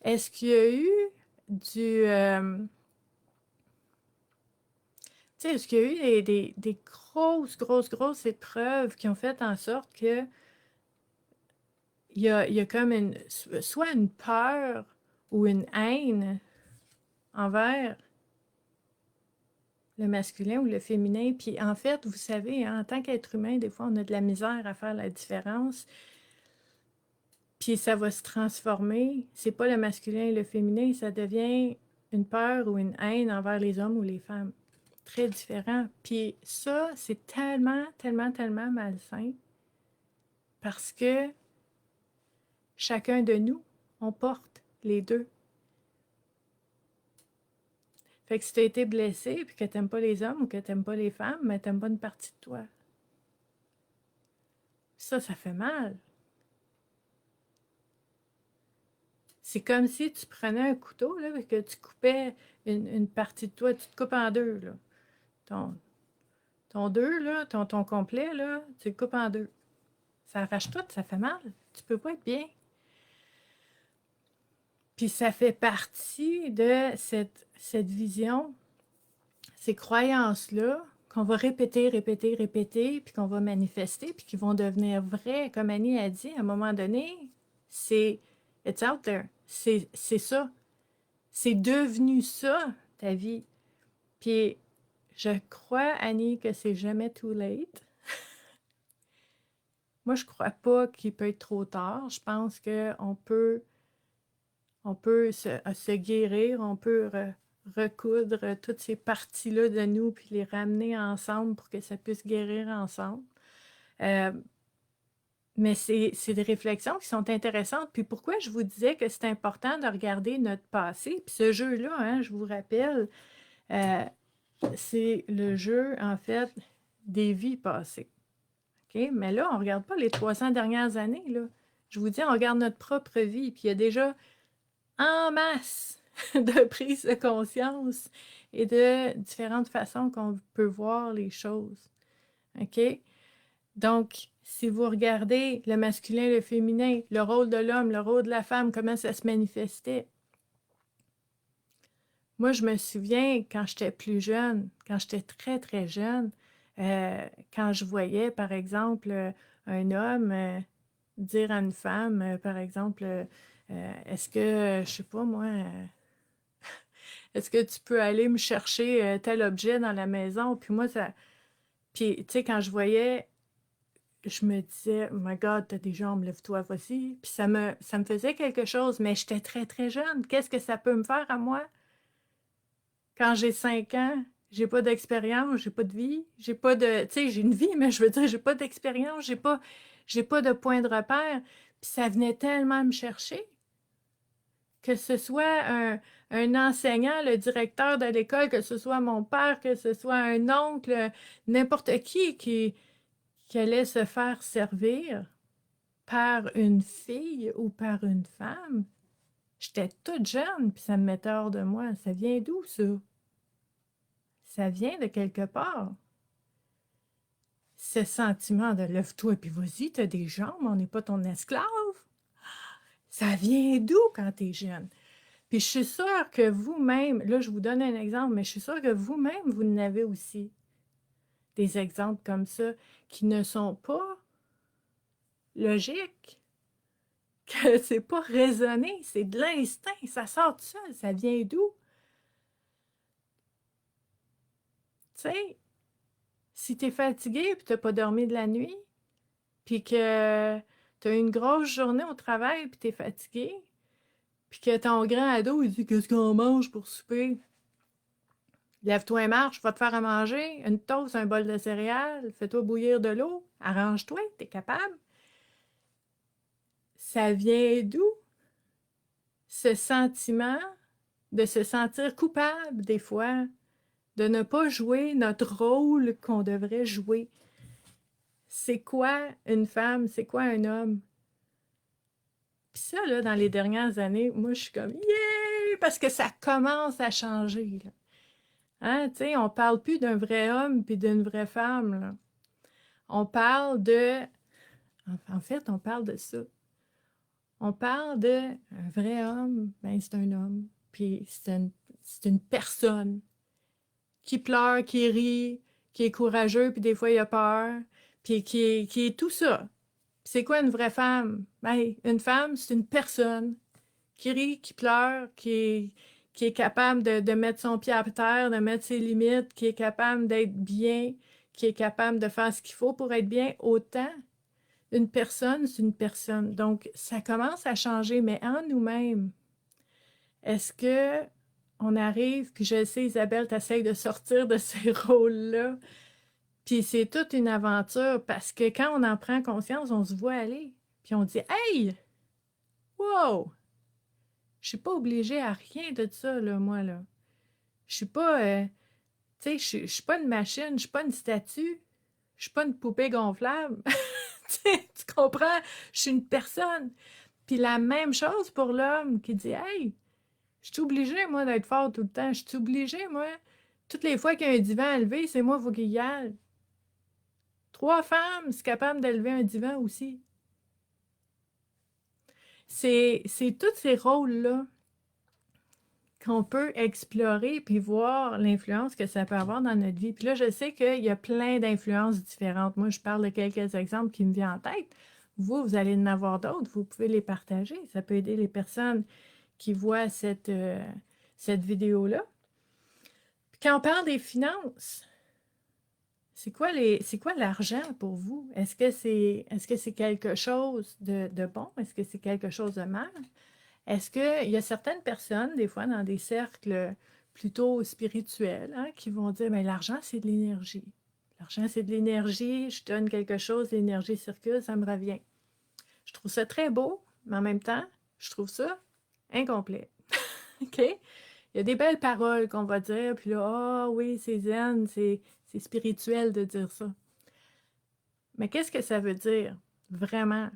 est-ce qu'il y a eu du... tu sais, est-ce qu'il y a eu des grosses, grosses, grosses épreuves qui ont fait en sorte que il y a comme soit une peur ou une haine envers le masculin ou le féminin. Puis en fait, vous savez, hein, en tant qu'être humain, des fois, on a de la misère à faire la différence. Puis ça va se transformer. C'est pas le masculin et le féminin, ça devient une peur ou une haine envers les hommes ou les femmes. Très différent. Puis ça, c'est tellement, tellement, tellement malsain parce que chacun de nous, on porte les deux. Fait que si tu as été blessé puis que tu n'aimes pas les hommes ou que tu n'aimes pas les femmes, mais tu n'aimes pas une partie de toi. Ça fait mal. C'est comme si tu prenais un couteau, là, et que tu coupais une partie de toi, tu te coupes en deux, là. Ton, ton deux, là, ton complet, là, tu le coupes en deux. Ça arrache tout, ça fait mal. Tu peux pas être bien. Puis ça fait partie de cette vision, ces croyances-là, qu'on va répéter, répéter, répéter, puis qu'on va manifester, puis qui vont devenir vraies. Comme Annie a dit, à un moment donné, c'est it's out there. C'est ça. C'est devenu ça, ta vie. Puis je crois, Annie, que c'est jamais too late. Moi, je crois pas qu'il peut être trop tard. Je pense qu'on peut se guérir, on peut recoudre toutes ces parties-là de nous, puis les ramener ensemble pour que ça puisse guérir ensemble. Euh, mais c'est des réflexions qui sont intéressantes. Puis pourquoi je vous disais que c'est important de regarder notre passé? Puis ce jeu-là, hein, je vous rappelle, euh, c'est le jeu, en fait, des vies passées. OK? Mais là, on ne regarde pas les 300 dernières années, là. Je vous dis, on regarde notre propre vie, puis il y a déjà en masse de prise de conscience et de différentes façons qu'on peut voir les choses. OK? Donc, si vous regardez le masculin, le féminin, le rôle de l'homme, le rôle de la femme, comment ça se manifestait. Moi, je me souviens quand j'étais plus jeune, quand j'étais très, très jeune, quand je voyais, par exemple, un homme dire à une femme, par exemple, est-ce que, je sais pas moi, est-ce que tu peux aller me chercher tel objet dans la maison? Puis moi, ça. Puis, tu sais, quand je voyais, je me disais, oh my God, t'as des jambes, lève-toi, voici. Puis ça me faisait quelque chose, mais j'étais très, très jeune. Qu'est-ce que ça peut me faire à moi? Quand j'ai 5 ans, j'ai pas d'expérience, j'ai pas de vie, j'ai pas de. Tu sais, j'ai une vie, mais je veux dire, j'ai pas d'expérience, j'ai pas de point de repère. Puis ça venait tellement me chercher. Que ce soit un enseignant, le directeur de l'école, que ce soit mon père, que ce soit un oncle, n'importe qui allait se faire servir par une fille ou par une femme, j'étais toute jeune, puis ça me mettait hors de moi. Ça vient d'où, ça? Ça vient de quelque part. Ce sentiment de lève-toi puis vas-y, t'as des jambes, on n'est pas ton esclave. Ça vient d'où quand t'es jeune? Puis je suis sûre que vous-même, là je vous donne un exemple, mais je suis sûre que vous-même, vous en avez aussi des exemples comme ça qui ne sont pas logiques, que c'est pas raisonné, c'est de l'instinct, ça sort tout seul, ça vient d'où? Tu sais, si t'es fatigué puis t'as pas dormi de la nuit, puis que t'as eu une grosse journée au travail puis t'es fatigué, puis que ton grand ado, il dit qu'est-ce qu'on mange pour souper? Lève-toi et marche, va te faire à manger, une toast, un bol de céréales, fais-toi bouillir de l'eau, arrange-toi, t'es capable. Ça vient d'où? Ce sentiment de se sentir coupable des fois, de ne pas jouer notre rôle qu'on devrait jouer. C'est quoi une femme? C'est quoi un homme? Puis ça, là, dans les dernières années, moi, je suis comme, yeah! Parce que ça commence à changer, là. Hein, tu sais, on parle plus d'un vrai homme puis d'une vraie femme, là. On parle de... En fait, on parle de ça. On parle de un vrai homme, ben c'est un homme, puis c'est une personne qui pleure, qui rit, qui est courageux, puis des fois il a peur, puis qui est tout ça. C'est quoi une vraie femme? Ben, une femme, c'est une personne qui rit, qui pleure, qui est capable de mettre son pied à terre, de mettre ses limites, qui est capable d'être bien, qui est capable de faire ce qu'il faut pour être bien. Autant une personne, c'est une personne. Donc, ça commence à changer, mais en nous-mêmes, est-ce que on arrive, puis je sais, Isabelle, tu essaies de sortir de ces rôles-là, puis c'est toute une aventure, parce que quand on en prend conscience, on se voit aller, puis on dit « Hey! Wow! Je suis pas obligée à rien de ça, là, moi, là. Je suis pas, tu sais, je suis pas une machine, je suis pas une statue, je suis pas une poupée gonflable. Tu comprends? Je suis une personne. Puis la même chose pour l'homme qui dit Hey, je suis obligé, moi, d'être fort tout le temps. Je suis obligé, moi. Toutes les fois qu'il y a un divan à lever, c'est moi, il faut qu'il y aille. 3 femmes, c'est capable d'élever un divan aussi. C'est tous ces rôles-là qu'on peut explorer puis voir l'influence que ça peut avoir dans notre vie. Puis là, je sais qu'il y a plein d'influences différentes. Moi, je parle de quelques exemples qui me viennent en tête. Vous allez en avoir d'autres. Vous pouvez les partager. Ça peut aider les personnes qui voient cette vidéo-là. Puis quand on parle des finances, c'est quoi l'argent pour vous? Est-ce que c'est quelque chose de bon? Est-ce que c'est quelque chose de mal? Est-ce qu'il y a certaines personnes, des fois dans des cercles plutôt spirituels, hein, qui vont dire, ben, l'argent, c'est de l'énergie. L'argent, c'est de l'énergie, je donne quelque chose, l'énergie circule, ça me revient. Je trouve ça très beau, mais en même temps, je trouve ça incomplet. OK? Il y a des belles paroles qu'on va dire, puis là, ah oui, c'est zen, c'est spirituel de dire ça. Mais qu'est-ce que ça veut dire, vraiment?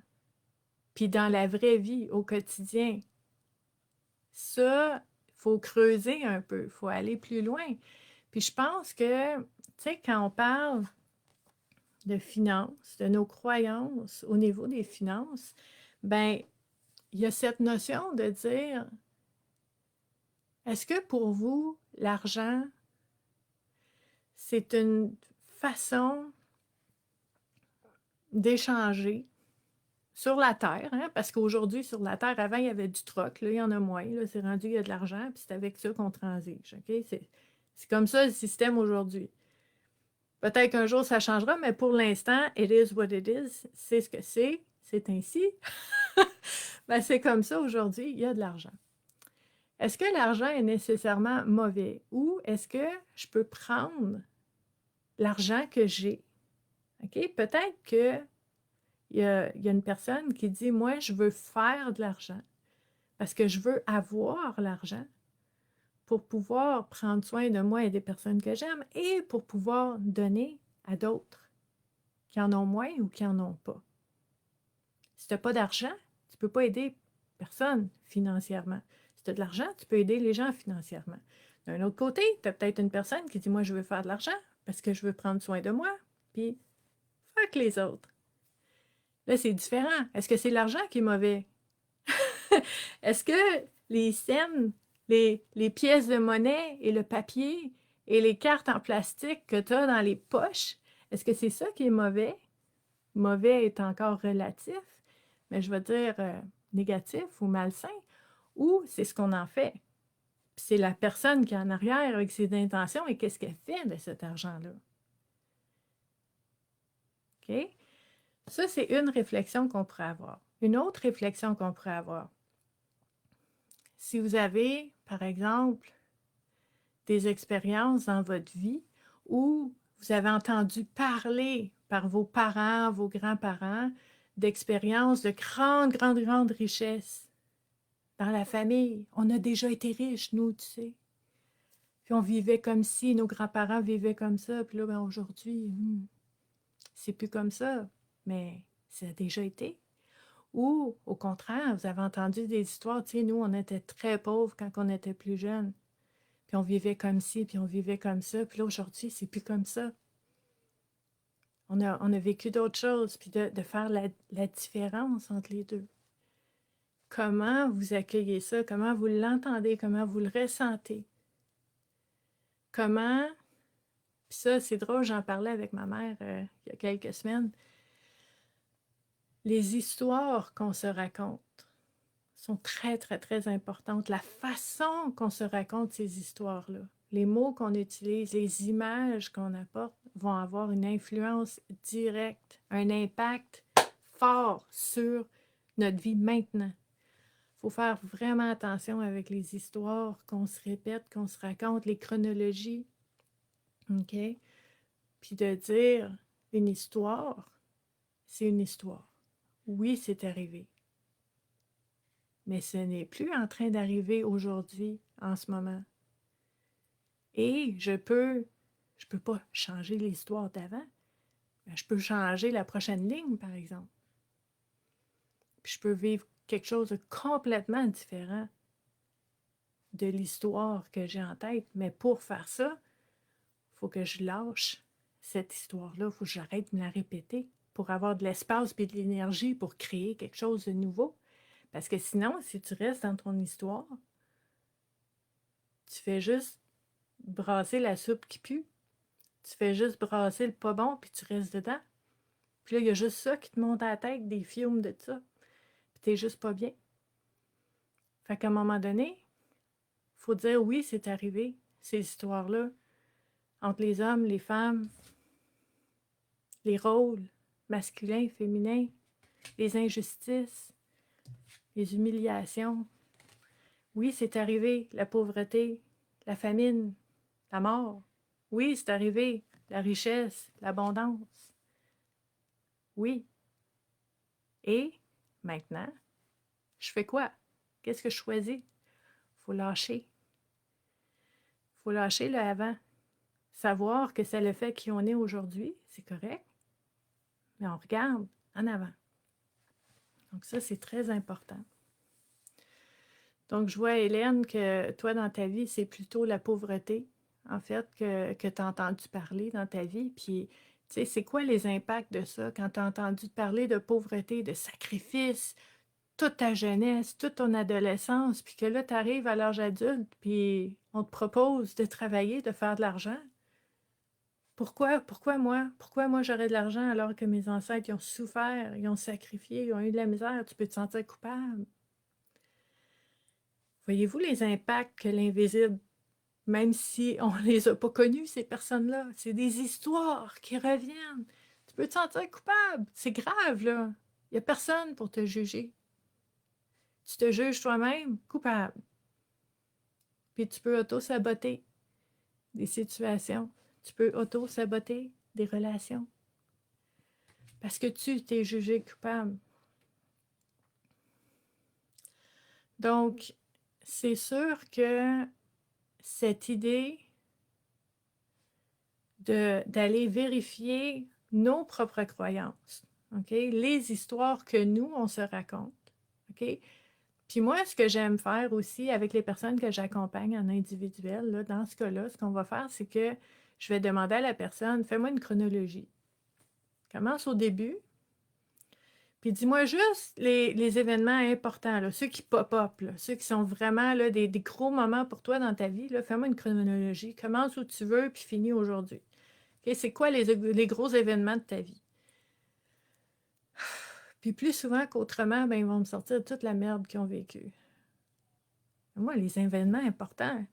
Puis dans la vraie vie, au quotidien, ça, il faut creuser un peu, il faut aller plus loin. Puis je pense que, tu sais, quand on parle de finances, de nos croyances au niveau des finances, ben, il y a cette notion de dire, est-ce que pour vous, l'argent, c'est une façon d'échanger sur la Terre, hein, parce qu'aujourd'hui, sur la Terre, avant, il y avait du troc, là, il y en a moins, là, c'est rendu, il y a de l'argent, puis c'est avec ça qu'on transige, OK? C'est comme ça le système aujourd'hui. Peut-être qu'un jour, ça changera, mais pour l'instant, it is what it is, c'est ce que c'est ainsi. Ben, c'est comme ça aujourd'hui, il y a de l'argent. Est-ce que l'argent est nécessairement mauvais ou est-ce que je peux prendre l'argent que j'ai? OK? Peut-être que il y a une personne qui dit, moi, je veux faire de l'argent parce que je veux avoir l'argent pour pouvoir prendre soin de moi et des personnes que j'aime et pour pouvoir donner à d'autres qui en ont moins ou qui en ont pas. Si tu n'as pas d'argent, tu ne peux pas aider personne financièrement. Si tu as de l'argent, tu peux aider les gens financièrement. D'un autre côté, tu as peut-être une personne qui dit, moi, je veux faire de l'argent parce que je veux prendre soin de moi, puis fuck les autres. Là, c'est différent. Est-ce que c'est l'argent qui est mauvais? Est-ce que les scènes, les pièces de monnaie et le papier et les cartes en plastique que tu as dans les poches, est-ce que c'est ça qui est mauvais? Mauvais est encore relatif, mais je veux dire négatif ou malsain, ou c'est ce qu'on en fait. Puis c'est la personne qui est en arrière avec ses intentions et qu'est-ce qu'elle fait de cet argent-là. OK? Ça, c'est une réflexion qu'on pourrait avoir. Une autre réflexion qu'on pourrait avoir. Si vous avez, par exemple, des expériences dans votre vie où vous avez entendu parler par vos parents, vos grands-parents, d'expériences de grande richesse dans la famille. On a déjà été riches, nous, tu sais. Puis on vivait comme si nos grands-parents vivaient comme ça. Puis là, ben, aujourd'hui, c'est plus comme ça. Mais ça a déjà été. Ou, au contraire, vous avez entendu des histoires, tu sais, nous, on était très pauvres quand on était plus jeunes. Puis on vivait comme ci, puis on vivait comme ça. Puis là, aujourd'hui, c'est plus comme ça. On a vécu d'autres choses, puis de faire la différence entre les deux. Comment vous accueillez ça? Comment vous l'entendez? Comment vous le ressentez? Comment... Puis ça, c'est drôle, j'en parlais avec ma mère il y a quelques semaines. Les histoires qu'on se raconte sont très importantes. La façon qu'on se raconte ces histoires-là, les mots qu'on utilise, les images qu'on apporte vont avoir une influence directe, un impact fort sur notre vie maintenant. Il faut faire vraiment attention avec les histoires qu'on se répète, qu'on se raconte, les chronologies. OK? Puis de dire une histoire, c'est une histoire. Oui, c'est arrivé. Mais ce n'est plus en train d'arriver aujourd'hui, en ce moment. Et je peux pas changer l'histoire d'avant, mais je peux changer la prochaine ligne, par exemple. Puis je peux vivre quelque chose de complètement différent de l'histoire que j'ai en tête. Mais pour faire ça, il faut que je lâche cette histoire-là. Il faut que j'arrête de me la répéter pour avoir de l'espace et de l'énergie pour créer quelque chose de nouveau. Parce que sinon, si tu restes dans ton histoire, tu fais juste brasser la soupe qui pue. Tu fais juste brasser le pas bon, puis tu restes dedans. Puis là, il y a juste ça qui te monte à la tête, des fiumes de ça. Puis t'es juste pas bien. Fait qu'à un moment donné, il faut dire oui, c'est arrivé, ces histoires-là, entre les hommes, les femmes, les rôles masculins, féminins, les injustices, les humiliations. Oui, c'est arrivé, la pauvreté, la famine, la mort. Oui, c'est arrivé, la richesse, l'abondance. Oui. Et maintenant, je fais quoi? Qu'est-ce que je choisis? Faut lâcher. Faut lâcher le avant. Savoir que c'est le fait qui on est aujourd'hui, c'est correct, mais on regarde en avant. Donc ça, c'est très important. Donc, je vois, Hélène, que toi, dans ta vie, c'est plutôt la pauvreté, en fait, que tu as entendu parler dans ta vie. Puis, tu sais, c'est quoi les impacts de ça quand tu as entendu parler de pauvreté, de sacrifice, toute ta jeunesse, toute ton adolescence, puis que là, tu arrives à l'âge adulte, puis on te propose de travailler, de faire de l'argent. Pourquoi moi? Pourquoi moi j'aurais de l'argent alors que mes ancêtres ils ont souffert, ils ont sacrifié, ils ont eu de la misère? Tu peux te sentir coupable. Voyez-vous les impacts que l'invisible, même si on ne les a pas connus, ces personnes-là, c'est des histoires qui reviennent. Tu peux te sentir coupable. C'est grave, là. Il n'y a personne pour te juger. Tu te juges toi-même coupable. Puis tu peux auto-saboter des situations. Tu peux auto-saboter des relations. Parce que tu t'es jugé coupable. Donc, c'est sûr que cette idée d'aller vérifier nos propres croyances, OK? Les histoires que nous, on se raconte, OK? Puis moi, ce que j'aime faire aussi avec les personnes que j'accompagne en individuel, là, dans ce cas-là, ce qu'on va faire, c'est que je vais demander à la personne, fais-moi une chronologie. Commence au début, puis dis-moi juste les événements importants, là, ceux qui pop-up, ceux qui sont vraiment là, des gros moments pour toi dans ta vie. Fais-moi une chronologie. Commence où tu veux, puis finis aujourd'hui. Okay? C'est quoi les gros événements de ta vie? Puis plus souvent qu'autrement, ben, ils vont me sortir toute la merde qu'ils ont vécue. Moi, les événements importants,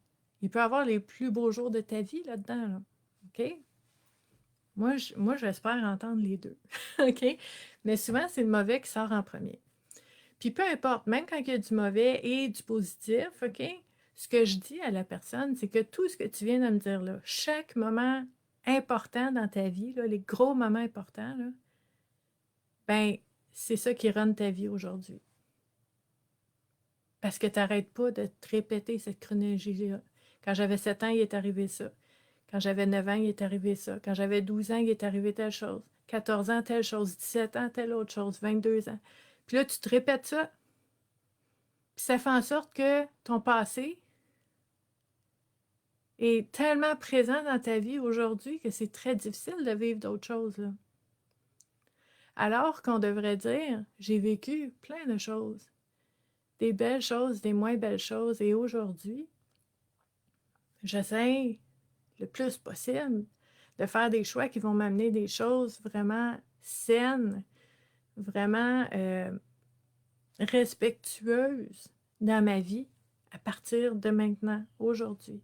il peut y avoir les plus beaux jours de ta vie là-dedans. Là. OK? Moi, j'espère entendre les deux. OK? Mais souvent, c'est le mauvais qui sort en premier. Puis peu importe, même quand il y a du mauvais et du positif, OK? Ce que je dis à la personne, c'est que tout ce que tu viens de me dire là, chaque moment important dans ta vie, là, les gros moments importants, là, ben, c'est ça qui run ta vie aujourd'hui. Parce que tu n'arrêtes pas de te répéter cette chronologie-là. Quand j'avais 7 ans, il est arrivé ça. Quand j'avais 9 ans, il est arrivé ça. Quand j'avais 12 ans, il est arrivé telle chose. 14 ans, telle chose. 17 ans, telle autre chose. 22 ans. Puis là, tu te répètes ça. Puis ça fait en sorte que ton passé est tellement présent dans ta vie aujourd'hui que c'est très difficile de vivre d'autres choses, là. Alors qu'on devrait dire, j'ai vécu plein de choses. Des belles choses, des moins belles choses. Et aujourd'hui, j'essaie le plus possible de faire des choix qui vont m'amener des choses vraiment saines, vraiment respectueuses dans ma vie à partir de maintenant, aujourd'hui.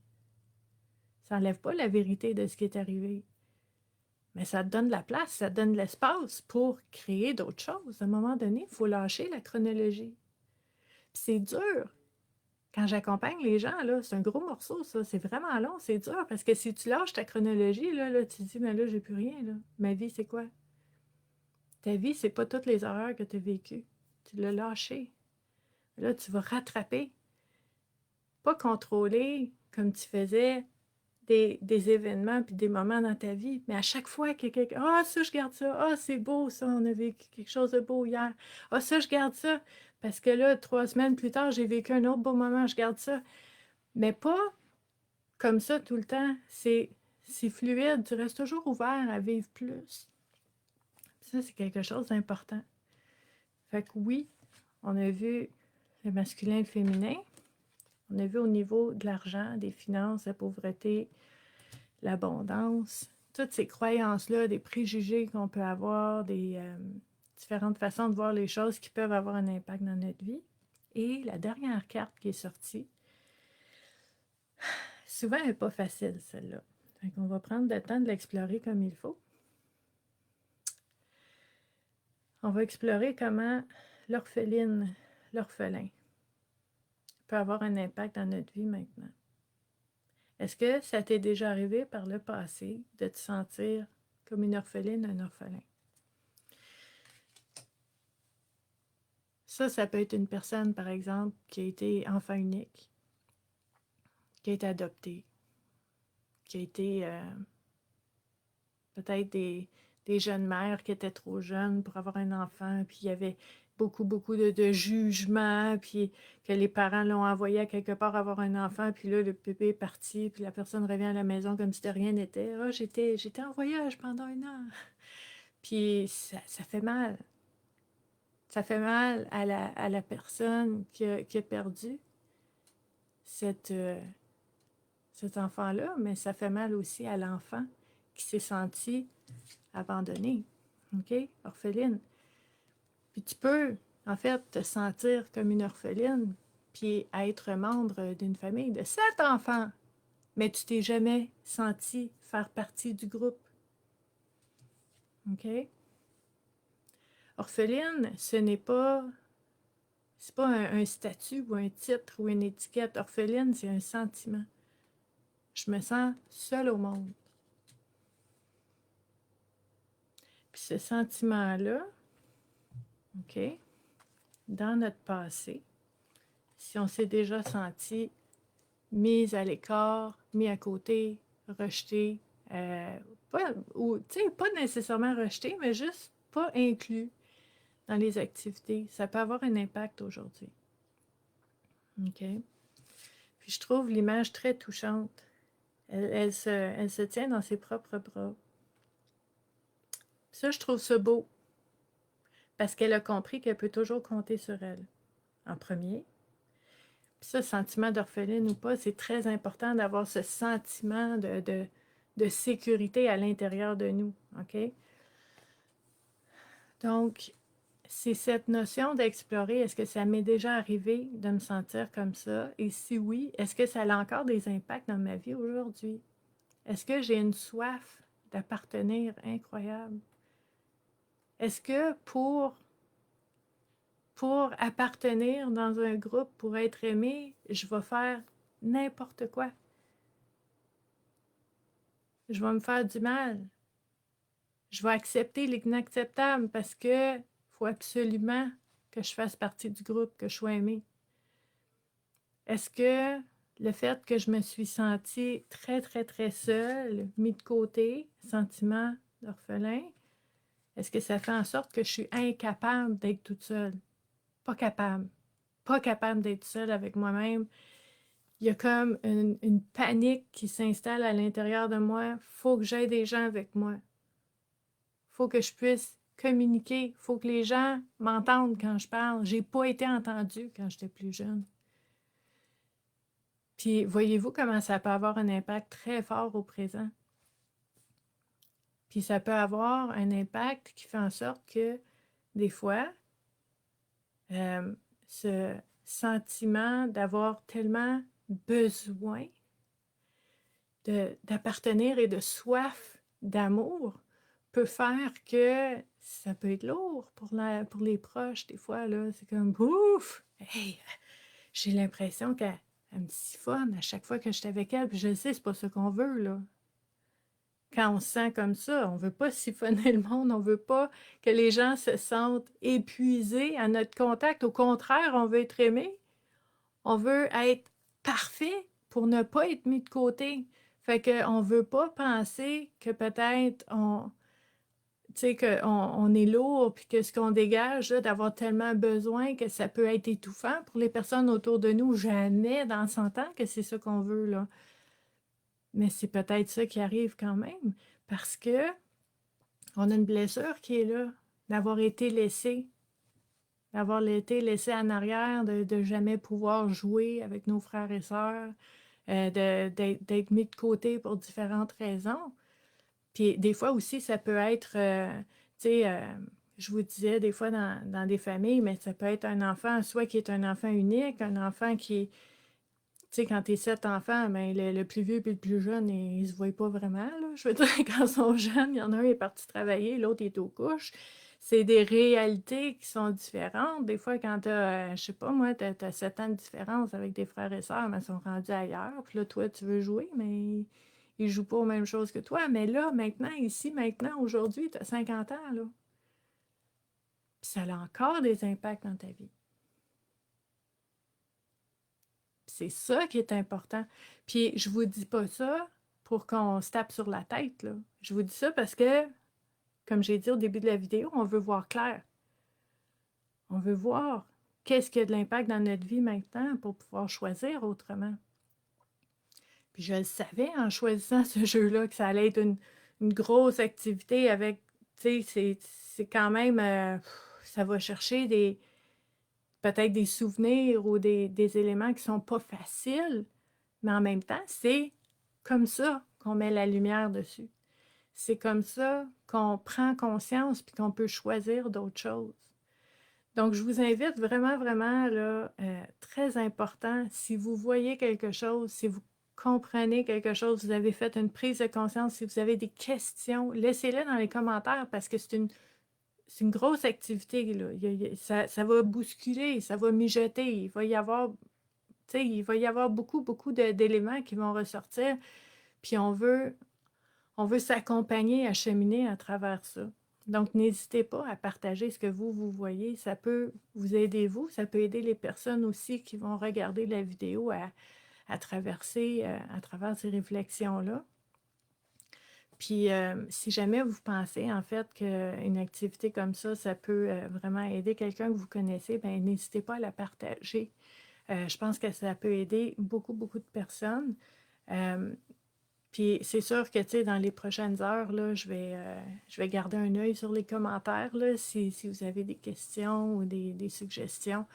Ça n'enlève pas la vérité de ce qui est arrivé, mais ça te donne de la place, ça te donne de l'espace pour créer d'autres choses. À un moment donné, il faut lâcher la chronologie. Puis c'est dur. Quand j'accompagne les gens, là, c'est un gros morceau, ça. C'est vraiment long, c'est dur. Parce que si tu lâches ta chronologie, là, tu te dis, mais là, j'ai plus rien, là. Ma vie, c'est quoi? Ta vie, c'est pas toutes les horreurs que tu as vécues. Tu l'as lâché. Là, tu vas rattraper. Pas contrôler comme tu faisais des événements puis des moments dans ta vie, mais à chaque fois que quelqu'un, ah, ça, je garde ça, ah, c'est beau, ça, on a vécu quelque chose de beau hier, ah, ça, je garde ça, parce que là, 3 semaines plus tard, j'ai vécu un autre beau moment, je garde ça. Mais pas comme ça tout le temps. C'est fluide, tu restes toujours ouvert à vivre plus. Ça, c'est quelque chose d'important. Fait que oui, on a vu le masculin et le féminin. On a vu au niveau de l'argent, des finances, la pauvreté, l'abondance, toutes ces croyances-là, des préjugés qu'on peut avoir, des différentes façons de voir les choses qui peuvent avoir un impact dans notre vie. Et la dernière carte qui est sortie, souvent elle n'est pas facile, celle-là. Fait qu'on va prendre le temps de l'explorer comme il faut. On va explorer comment l'orpheline, l'orphelin, peut avoir un impact dans notre vie maintenant. Est-ce que ça t'est déjà arrivé par le passé de te sentir comme une orpheline, un orphelin? Ça peut être une personne, par exemple, qui a été enfant unique, qui a été adoptée, qui a été peut-être des jeunes mères qui étaient trop jeunes pour avoir un enfant, puis il y avait beaucoup, beaucoup de jugements, puis que les parents l'ont envoyé à quelque part avoir un enfant, puis là, le bébé est parti, puis la personne revient à la maison comme si de rien n'était. « Ah, j'étais en voyage pendant 1 an. » Puis ça fait mal. Ça fait mal à la personne qui a perdu cet enfant-là, mais ça fait mal aussi à l'enfant qui s'est sentie abandonnée, OK? Orpheline. Puis tu peux, en fait, te sentir comme une orpheline, puis être membre d'une famille de 7 enfants, mais tu t'es jamais senti faire partie du groupe, OK? Orpheline, c'est pas un statut ou un titre ou une étiquette. Orpheline, c'est un sentiment. Je me sens seule au monde. Puis ce sentiment-là, OK, dans notre passé, si on s'est déjà senti mis à l'écart, mis à côté, rejeté, pas nécessairement rejeté, mais juste pas inclus dans les activités, ça peut avoir un impact aujourd'hui. OK? Puis je trouve l'image très touchante. Elle se tient dans ses propres bras. Puis ça, je trouve ça beau. Parce qu'elle a compris qu'elle peut toujours compter sur elle. En premier. Puis ça, sentiment d'orpheline ou pas, c'est très important d'avoir ce sentiment de sécurité à l'intérieur de nous. OK? Donc, c'est cette notion d'explorer. Est-ce que ça m'est déjà arrivé de me sentir comme ça? Et si oui, est-ce que ça a encore des impacts dans ma vie aujourd'hui? Est-ce que j'ai une soif d'appartenir incroyable? Est-ce que pour appartenir dans un groupe, pour être aimé, je vais faire n'importe quoi? Je vais me faire du mal. Je vais accepter l'inacceptable parce que faut absolument que je fasse partie du groupe, que je sois aimée. Est-ce que le fait que je me suis sentie très, très, très seule, mis de côté, sentiment d'orphelin, est-ce que ça fait en sorte que je suis incapable d'être toute seule? Pas capable. Pas capable d'être seule avec moi-même. Il y a comme une panique qui s'installe à l'intérieur de moi. Faut que j'aie des gens avec moi. Faut que je puisse communiquer. Faut que les gens m'entendent quand je parle. J'ai pas été entendue quand j'étais plus jeune. Puis voyez-vous comment ça peut avoir un impact très fort au présent? Puis ça peut avoir un impact qui fait en sorte que des fois, ce sentiment d'avoir tellement besoin d'appartenir et de soif d'amour peut faire que ça peut être lourd pour les proches. Des fois, là, c'est comme ouf! Hey, j'ai l'impression qu'elle me siphonne à chaque fois que je suis avec elle. Puis je sais, c'est pas ce qu'on veut, là. Quand on se sent comme ça, on veut pas siphonner le monde, on veut pas que les gens se sentent épuisés à notre contact. Au contraire, on veut être aimé. On veut être parfait pour ne pas être mis de côté. Fait qu'on veut pas penser que peut-être on est lourd puis que ce qu'on dégage, d'avoir tellement besoin que ça peut être étouffant pour les personnes autour de nous. Jamais dans 100 ans que c'est ça qu'on veut, là. Mais c'est peut-être ça qui arrive quand même parce que on a une blessure qui est là, d'avoir été laissé en arrière, de jamais pouvoir jouer avec nos frères et sœurs, d'être mis de côté pour différentes raisons. Puis des fois aussi, ça peut être, je vous disais, des fois dans des familles, mais ça peut être un enfant, soit qui est un enfant unique, un enfant qui, tu sais, quand t'es 7 enfants, ben, le plus vieux et le plus jeune, ils se voient pas vraiment, là. Je veux dire, quand ils sont jeunes, il y en a un qui est parti travailler, l'autre est aux couches. C'est des réalités qui sont différentes. Des fois, quand t'as, je sais pas moi, t'as 7 ans de différence avec des frères et sœurs, mais ils sont rendus ailleurs. Puis là, toi, tu veux jouer, mais ils jouent pas aux mêmes choses que toi. Mais là, maintenant, ici, maintenant, aujourd'hui, t'as 50 ans, là. Puis ça a encore des impacts dans ta vie. C'est ça qui est important. Puis je vous dis pas ça pour qu'on se tape sur la tête, là. Je vous dis ça parce que, comme j'ai dit au début de la vidéo, on veut voir clair. On veut voir qu'est-ce qui a de l'impact dans notre vie maintenant pour pouvoir choisir autrement. Puis je le savais en choisissant ce jeu-là que ça allait être une grosse activité avec, tu sais, c'est quand même, ça va chercher peut-être des souvenirs ou des éléments qui sont pas faciles, mais en même temps, c'est comme ça qu'on met la lumière dessus. c'est comme ça qu'on prend conscience puis qu'on peut choisir d'autres choses. Donc, je vous invite vraiment, vraiment, là, très important, si vous voyez quelque chose, si vous comprenez quelque chose, vous avez fait une prise de conscience, si vous avez des questions, laissez-les dans les commentaires parce que c'est une grosse activité, là. Ça va bousculer, ça va mijoter, il va y avoir, tu sais, il va y avoir beaucoup, beaucoup d'éléments qui vont ressortir, puis on veut s'accompagner, à cheminer à travers ça. Donc, n'hésitez pas à partager ce que vous voyez. Ça peut vous aider, vous. Ça peut aider les personnes aussi qui vont regarder la vidéo à traverser à travers ces réflexions-là. Puis, si jamais vous pensez, en fait, qu'une activité comme ça peut vraiment aider quelqu'un que vous connaissez, bien, n'hésitez pas à la partager. Je pense que ça peut aider beaucoup, beaucoup de personnes. Puis c'est sûr que, tu sais, dans les prochaines heures, là, je vais garder un œil sur les commentaires, là, si vous avez des questions ou des suggestions.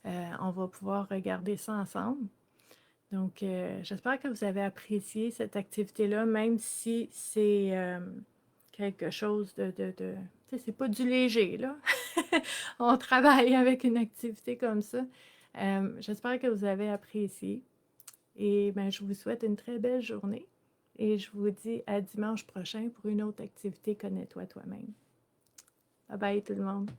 On va pouvoir regarder ça ensemble. Donc, j'espère que vous avez apprécié cette activité-là, même si c'est quelque chose tu sais, c'est pas du léger, là. On travaille avec une activité comme ça. J'espère que vous avez apprécié. Et ben, je vous souhaite une très belle journée. Et je vous dis à dimanche prochain pour une autre activité Connais-toi toi-même. Bye bye tout le monde.